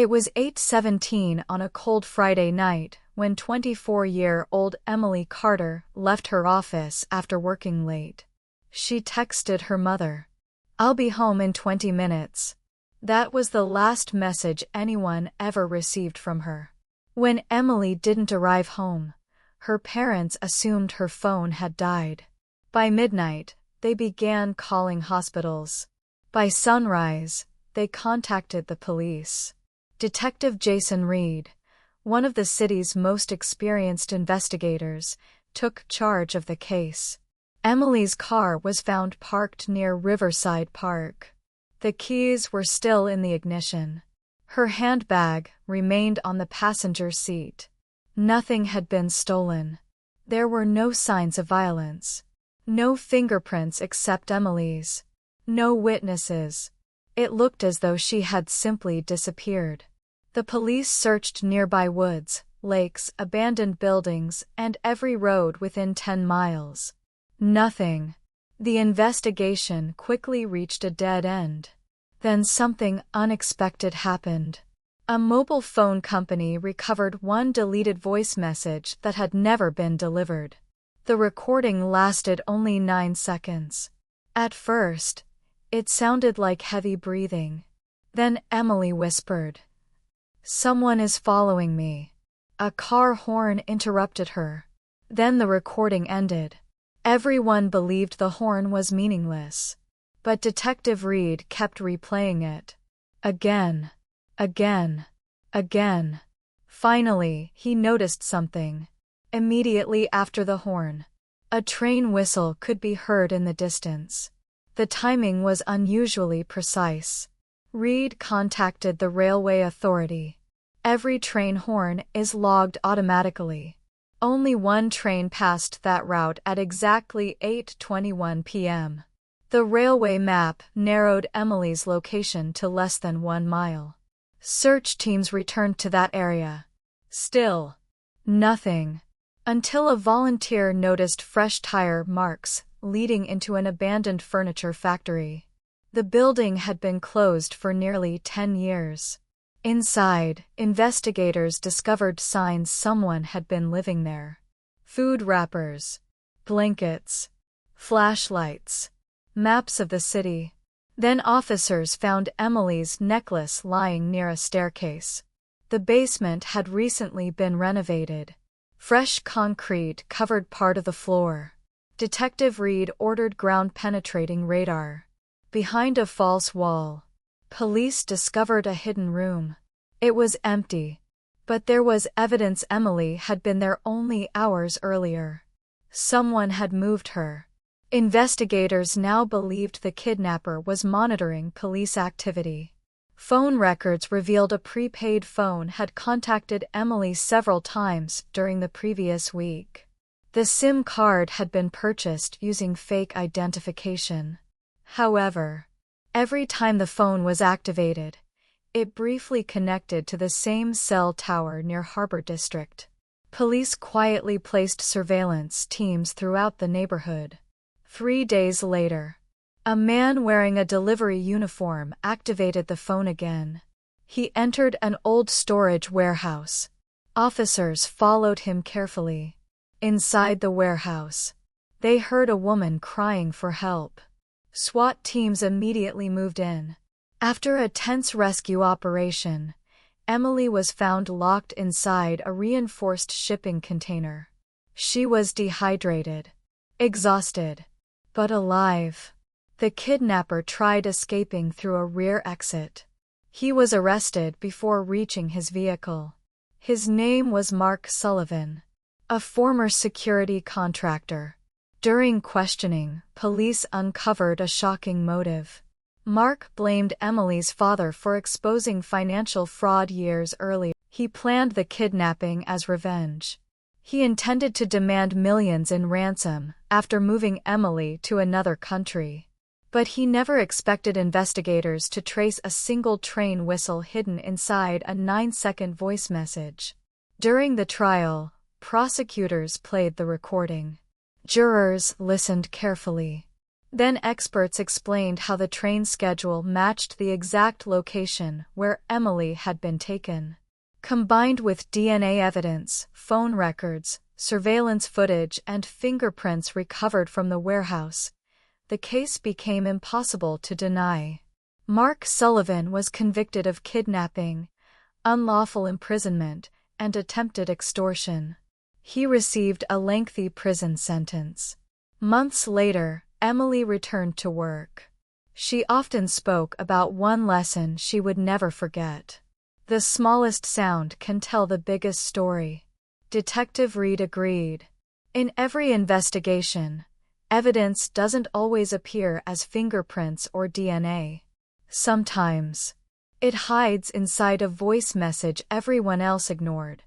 It was 8:17 on a cold Friday night when 24-year-old Emily Carter left her office after working late. She texted her mother, "I'll be home in 20 minutes." That was the last message anyone ever received from her. When Emily didn't arrive home, her parents assumed her phone had died. By midnight, they began calling hospitals. By sunrise, they contacted the police. Detective Jason Reed, one of the city's most experienced investigators, took charge of the case. Emily's car was found parked near Riverside Park. The keys were still in the ignition. Her handbag remained on the passenger seat. Nothing had been stolen. There were no signs of violence. No fingerprints except Emily's. No witnesses. It looked as though she had simply disappeared. The police searched nearby woods, lakes, abandoned buildings, and every road within 10 miles. Nothing. The investigation quickly reached a dead end. Then something unexpected happened. A mobile phone company recovered one deleted voice message that had never been delivered. The recording lasted only 9 seconds. At first, it sounded like heavy breathing. Then Emily whispered, "Someone is following me." A car horn interrupted her. Then the recording ended. Everyone believed the horn was meaningless. But Detective Reed kept replaying it. Again. Again. Again. Finally, he noticed something. Immediately after the horn, a train whistle could be heard in the distance. The timing was unusually precise. Reed contacted the railway authority. Every train horn is logged automatically. Only one train passed that route at exactly 8:21 p.m. The railway map narrowed Emily's location to less than 1 mile. Search teams returned to that area. Still, nothing. Until a volunteer noticed fresh tire marks leading into an abandoned furniture factory. The building had been closed for nearly 10 years. Inside, investigators discovered signs someone had been living there. Food wrappers, blankets, flashlights, maps of the city. Then officers found Emily's necklace lying near a staircase. The basement had recently been renovated. Fresh concrete covered part of the floor. Detective Reed ordered ground-penetrating radar. Behind a false wall, police discovered a hidden room. It was empty, but there was evidence Emily had been there only hours earlier. Someone had moved her. Investigators now believed the kidnapper was monitoring police activity. Phone records revealed a prepaid phone had contacted Emily several times during the previous week. The SIM card had been purchased using fake identification. However, every time the phone was activated, it briefly connected to the same cell tower near Harbor District. Police quietly placed surveillance teams throughout the neighborhood. 3 days later, a man wearing a delivery uniform activated the phone again. He entered an old storage warehouse. Officers followed him carefully. Inside the warehouse, they heard a woman crying for help. SWAT teams immediately moved in. After a tense rescue operation, Emily was found locked inside a reinforced shipping container. She was dehydrated, exhausted, but alive. The kidnapper tried escaping through a rear exit. He was arrested before reaching his vehicle. His name was Mark Sullivan, a former security contractor. During questioning, police uncovered a shocking motive. Mark blamed Emily's father for exposing financial fraud years earlier. He planned the kidnapping as revenge. He intended to demand millions in ransom after moving Emily to another country. But he never expected investigators to trace a single train whistle hidden inside a 9-second voice message. During the trial, prosecutors played the recording. Jurors listened carefully. Then experts explained how the train schedule matched the exact location where Emily had been taken. Combined with DNA evidence, phone records, surveillance footage, and fingerprints recovered from the warehouse, the case became impossible to deny. Mark Sullivan was convicted of kidnapping, unlawful imprisonment, and attempted extortion. He received a lengthy prison sentence. Months later, Emily returned to work. She often spoke about one lesson she would never forget. The smallest sound can tell the biggest story. Detective Reed agreed. In every investigation, evidence doesn't always appear as fingerprints or DNA. Sometimes, it hides inside a voice message everyone else ignored.